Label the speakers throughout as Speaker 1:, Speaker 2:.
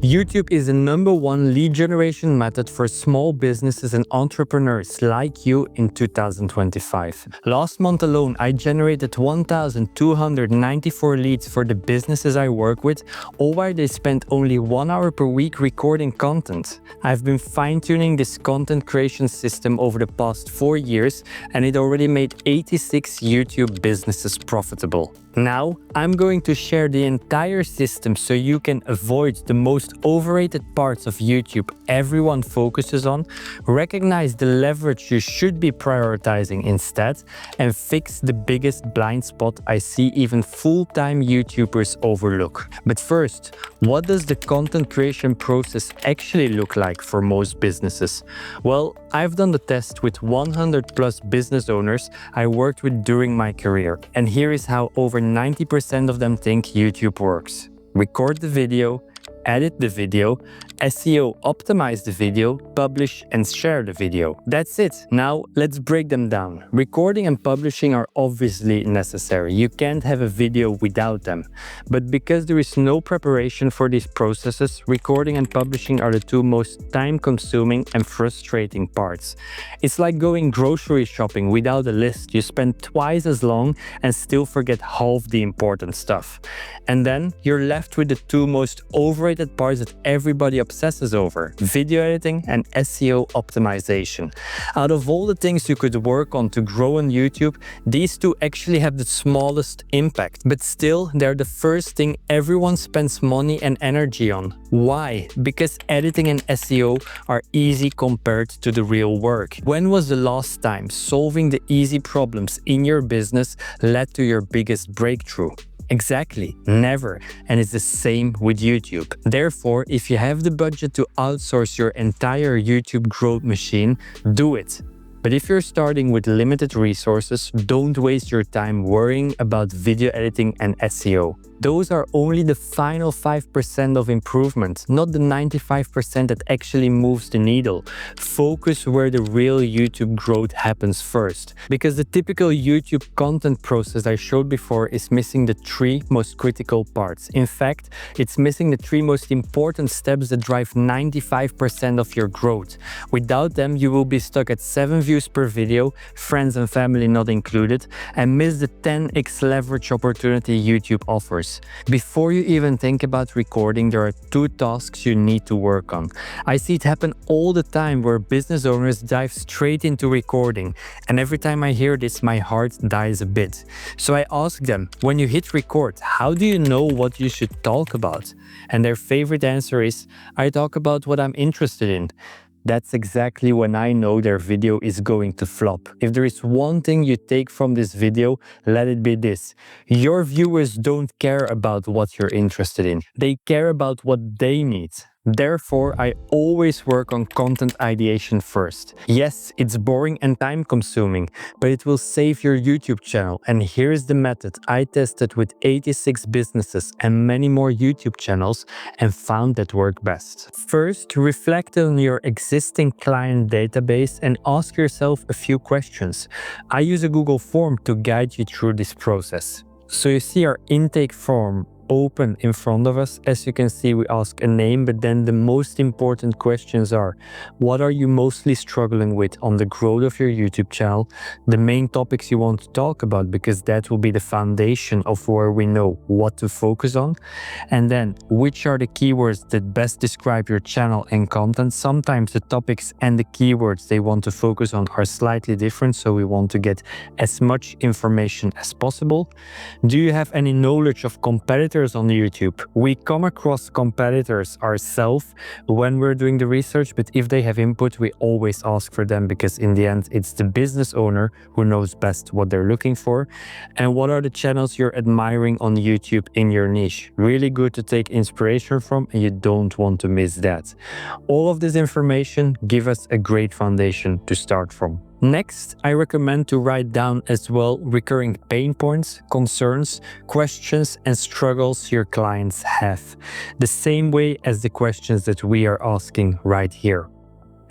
Speaker 1: YouTube is the #1 lead generation method for small businesses and entrepreneurs like you in 2025. Last month alone, I generated 1,294 leads for the businesses I work with, all while they spent only 1 hour per week recording content. I've been fine-tuning this content creation system over the past 4 years, and it already made 86 YouTube businesses profitable. Now, I'm going to share the entire system so you can avoid the most overrated parts of YouTube everyone focuses on, recognize the leverage you should be prioritizing instead, and fix the biggest blind spot I see even full-time YouTubers overlook. But first, what does the content creation process actually look like for most businesses? Well, I've done the test with 100+ business owners I worked with during my career, and here is how over 90% of them think YouTube works. Record the video, edit the video, SEO optimize the video, publish and share the video. That's it. Now let's break them down. Recording and publishing are obviously necessary. You can't have a video without them. But because there is no preparation for these processes, recording and publishing are the two most time-consuming and frustrating parts. It's like going grocery shopping without a list. You spend twice as long and still forget half the important stuff. And then you're left with the two most overrated parts that everybody obsesses over: video editing and SEO optimization. Out of all the things you could work on to grow on YouTube, these two actually have the smallest impact. But still, they're the first thing everyone spends money and energy on. Why? Because editing and SEO are easy compared to the real work. When was the last time solving the easy problems in your business led to your biggest breakthrough? Exactly, never. And it's the same with YouTube. Therefore, if you have the budget to outsource your entire YouTube growth machine, do it. But if you're starting with limited resources, don't waste your time worrying about video editing and SEO. Those are only the final 5% of improvement, not the 95% that actually moves the needle. Focus where the real YouTube growth happens first. Because the typical YouTube content process I showed before is missing the 3 most critical parts. In fact, it's missing the 3 most important steps that drive 95% of your growth. Without them, you will be stuck at 7 views per video, friends and family not included, and miss the 10x leverage opportunity YouTube offers. Before you even think about recording, there are 2 tasks you need to work on. I see it happen all the time where business owners dive straight into recording, and every time I hear this, my heart dies a bit. So I ask them, when you hit record, how do you know what you should talk about? And their favorite answer is, I talk about what I'm interested in. That's exactly when I know their video is going to flop. If there is one thing you take from this video, let it be this: your viewers don't care about what you're interested in. They care about what they need. Therefore, I always work on content ideation first. Yes, it's boring and time-consuming, but it will save your YouTube channel. And here's the method I tested with 86 businesses and many more YouTube channels and found that work best. First, reflect on your existing client database and ask yourself a few questions. I use a Google form to guide you through this process. So you see our intake form open in front of us. As you can see, we ask a name, but then the most important questions are: what are you mostly struggling with on the growth of your YouTube channel? The main topics you want to talk about, because that will be the foundation of where we know what to focus on. And then, which are the keywords that best describe your channel and content? Sometimes the topics and the keywords they want to focus on are slightly different, so we want to get as much information as possible. Do you have any knowledge of competitors on YouTube? We come across competitors ourselves when we're doing the research, but if they have input, we always ask for them, because in the end, it's the business owner who knows best what they're looking for. And what are the channels you're admiring on YouTube in your niche? Really good to take inspiration from, and you don't want to miss that. All of this information give us a great foundation to start from. Next, I recommend to write down as well recurring pain points, concerns, questions and struggles your clients have, the same way as the questions that we are asking right here.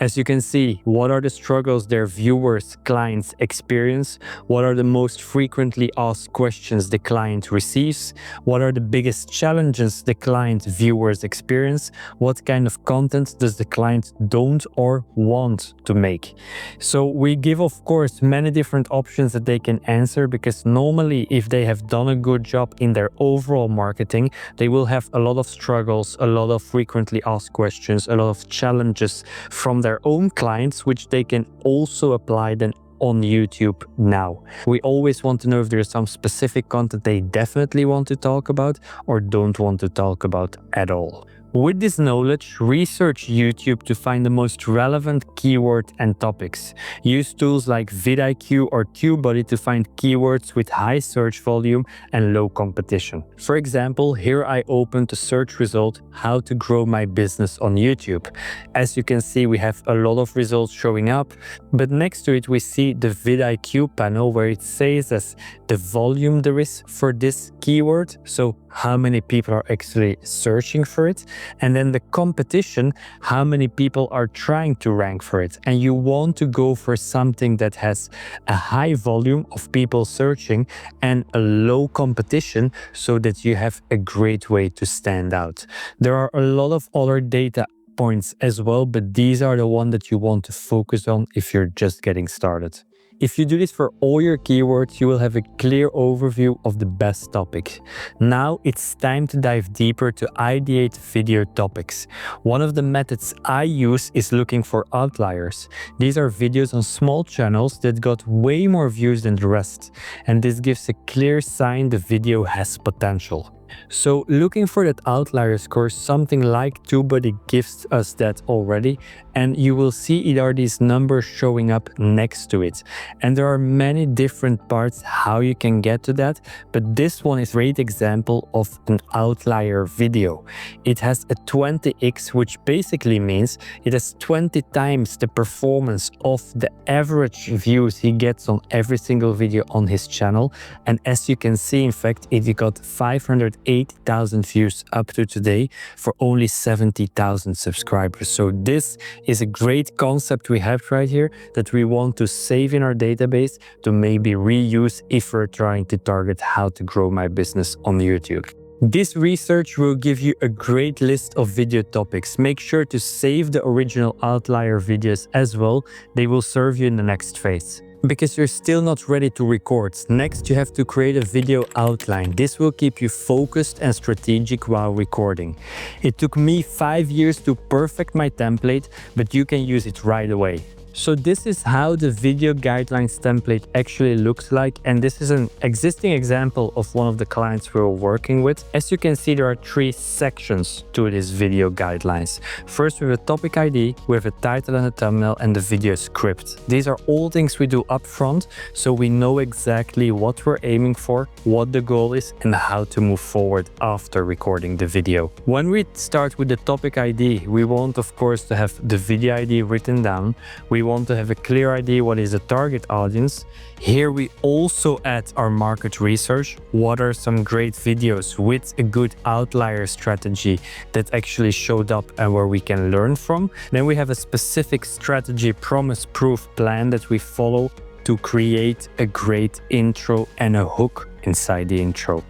Speaker 1: As you can see, what are the struggles their viewers, clients experience? What are the most frequently asked questions the client receives? What are the biggest challenges the client viewers experience? What kind of content does the client don't or want to make? So we give, of course, many different options that they can answer, because normally if they have done a good job in their overall marketing, they will have a lot of struggles, a lot of frequently asked questions, a lot of challenges from their own clients, which they can also apply then on YouTube now. We always want to know if there's some specific content they definitely want to talk about or don't want to talk about at all. With this knowledge, research YouTube to find the most relevant keyword and topics. Use tools like vidIQ or TubeBuddy to find keywords with high search volume and low competition. For example, here I opened the search result, how to grow my business on YouTube. As you can see, we have a lot of results showing up, but next to it we see the vidIQ panel where it says as the volume there is for this keyword, so how many people are actually searching for it, and then the competition, how many people are trying to rank for it. And you want to go for something that has a high volume of people searching and a low competition, so that you have a great way to stand out. There are a lot of other data points as well, but these are the ones that you want to focus on if you're just getting started. If you do this for all your keywords, you will have a clear overview of the best topics. Now it's time to dive deeper to ideate video topics. One of the methods I use is looking for outliers. These are videos on small channels that got way more views than the rest, and this gives a clear sign the video has potential. So looking for that outlier score, something like TubeBuddy gives us that already, and you will see it are these numbers showing up next to it. And there are many different parts how you can get to that, but this one is a great example of an outlier video. It has a 20x, which basically means it has 20 times the performance of the average views he gets on every single video on his channel. And as you can see, in fact, it got 508,000 views up to today for only 70,000 subscribers. So this is a great concept we have right here that we want to save in our database to maybe reuse if we're trying to target how to grow my business on YouTube. This research will give you a great list of video topics. Make sure to save the original outlier videos as well. They will serve you in the next phase. Because you're still not ready to record, next you have to create a video outline. This will keep you focused and strategic while recording. It took me 5 years to perfect my template, but you can use it right away. So this is how the video guidelines template actually looks like, and this is an existing example of one of the clients we're working with. As you can see, there are 3 sections to this video guidelines. First, we have a topic ID, we have a title and a thumbnail, and the video script. These are all things we do up front, so we know exactly what we're aiming for, what the goal is, and how to move forward after recording the video. When we start with the topic ID, we want, of course, to have the video ID written down. We want to have a clear idea what is the target audience. Here we also add our market research. What are some great videos with a good outlier strategy that actually showed up and where we can learn from. Then we have a specific strategy promise proof plan that we follow to create a great intro and a hook inside the intro.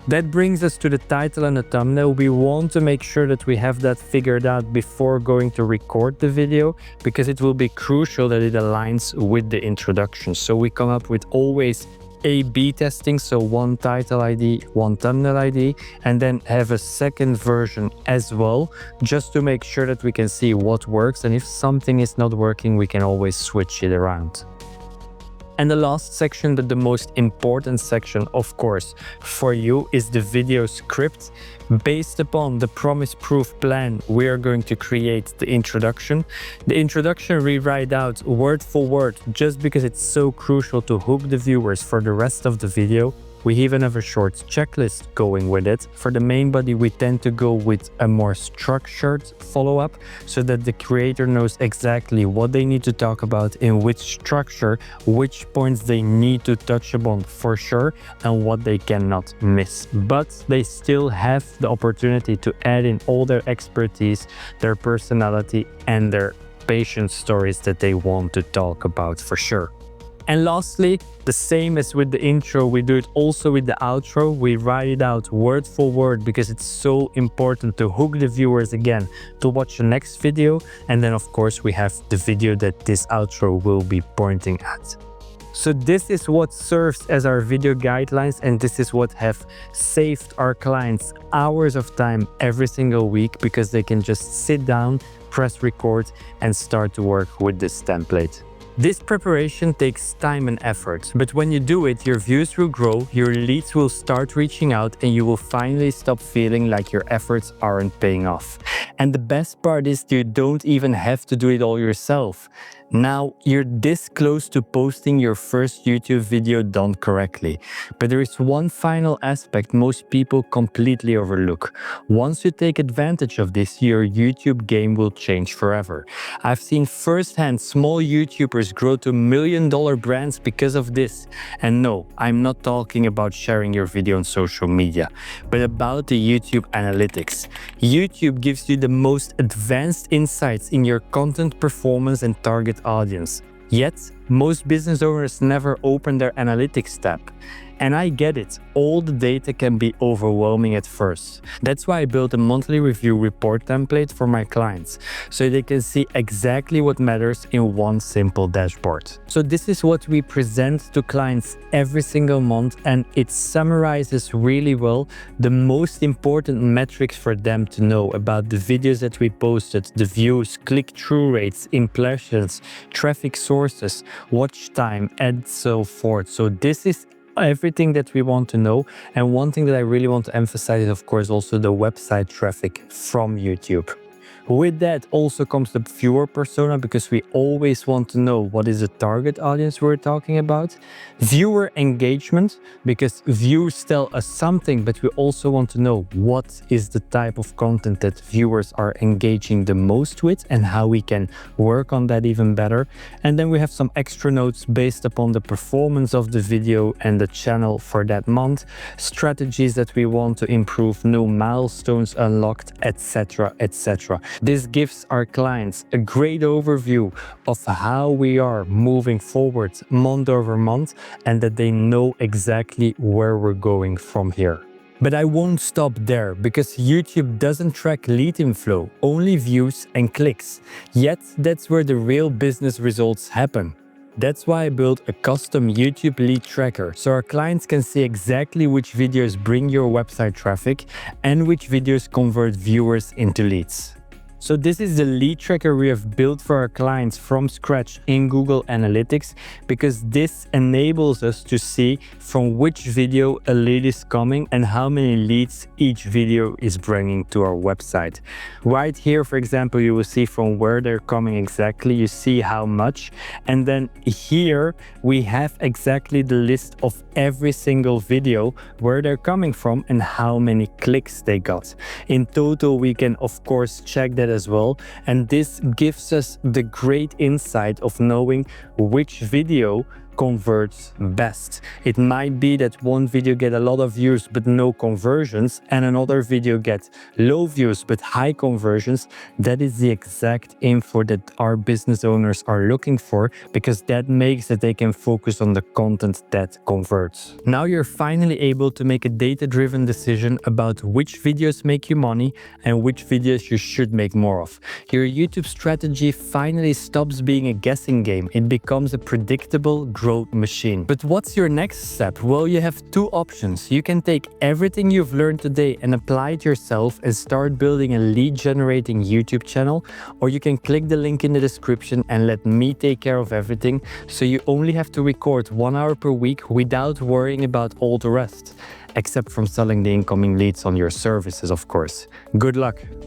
Speaker 1: That brings us to the title and the thumbnail. We want to make sure that we have that figured out before going to record the video, because it will be crucial that it aligns with the introduction. So we come up with always A/B testing, so one title ID, one thumbnail ID, and then have a second version as well, just to make sure that we can see what works, and if something is not working, we can always switch it around. And the last section, but the most important section, of course, for you is the video script. Based upon the promise proof plan, we are going to create the introduction. The introduction we write out word for word, just because it's so crucial to hook the viewers for the rest of the video. We even have a short checklist going with it. For the main body, we tend to go with a more structured follow-up so that the creator knows exactly what they need to talk about, in which structure, which points they need to touch upon for sure, and what they cannot miss. But they still have the opportunity to add in all their expertise, their personality, and their patient stories that they want to talk about for sure. And lastly, the same as with the intro, we do it also with the outro. We write it out word for word because it's so important to hook the viewers again to watch the next video. And then of course we have the video that this outro will be pointing at. So this is what serves as our video guidelines, and this is what have saved our clients hours of time every single week because they can just sit down, press record and start to work with this template. This preparation takes time and effort, but when you do it, your views will grow, your leads will start reaching out, and you will finally stop feeling like your efforts aren't paying off. And the best part is you don't even have to do it all yourself. Now, you're this close to posting your first YouTube video done correctly. But there is one final aspect most people completely overlook. Once you take advantage of this, your YouTube game will change forever. I've seen firsthand small YouTubers grow to $1 million brands because of this. And no, I'm not talking about sharing your video on social media, but about the YouTube analytics. YouTube gives you the most advanced insights in your content performance and target audience. Yet, most business owners never open their analytics tab. And I get it, all the data can be overwhelming at first. That's why I built a monthly review report template for my clients, so they can see exactly what matters in one simple dashboard. So this is what we present to clients every single month, and it summarizes really well the most important metrics for them to know about the videos that we posted, the views, click-through rates, impressions, traffic sources, watch time, and so forth. So this is everything that we want to know. And one thing that I really want to emphasize is of course also the website traffic from YouTube. With that also comes the viewer persona, because we always want to know what is the target audience we're talking about. Viewer engagement, because views tell us something, but we also want to know what is the type of content that viewers are engaging the most with and how we can work on that even better. And then we have some extra notes based upon the performance of the video and the channel for that month, strategies that we want to improve, new milestones unlocked, etc, etc. This gives our clients a great overview of how we are moving forward month over month, and that they know exactly where we're going from here. But I won't stop there, because YouTube doesn't track lead inflow, only views and clicks. Yet that's where the real business results happen. That's why I built a custom YouTube lead tracker, so our clients can see exactly which videos bring your website traffic and which videos convert viewers into leads. So this is the lead tracker we have built for our clients from scratch in Google Analytics, because this enables us to see from which video a lead is coming and how many leads each video is bringing to our website. Right here, for example, you will see from where they're coming exactly, you see how much, and then here we have exactly the list of every single video, where they're coming from and how many clicks they got. In total, we can of course check that as well, and this gives us the great insight of knowing which video converts best. It might be that one video get a lot of views but no conversions, and another video gets low views but high conversions. That is the exact info that our business owners are looking for, because that makes that they can focus on the content that converts. Now you're finally able to make a data-driven decision about which videos make you money and which videos you should make more of. Your YouTube strategy finally stops being a guessing game. It becomes a predictable growth machine. But what's your next step? Well, you have two options. You can take everything you've learned today and apply it yourself and start building a lead generating YouTube channel, or you can click the link in the description and let me take care of everything, so you only have to record 1 hour per week without worrying about all the rest, except from selling the incoming leads on your services, of course. Good luck!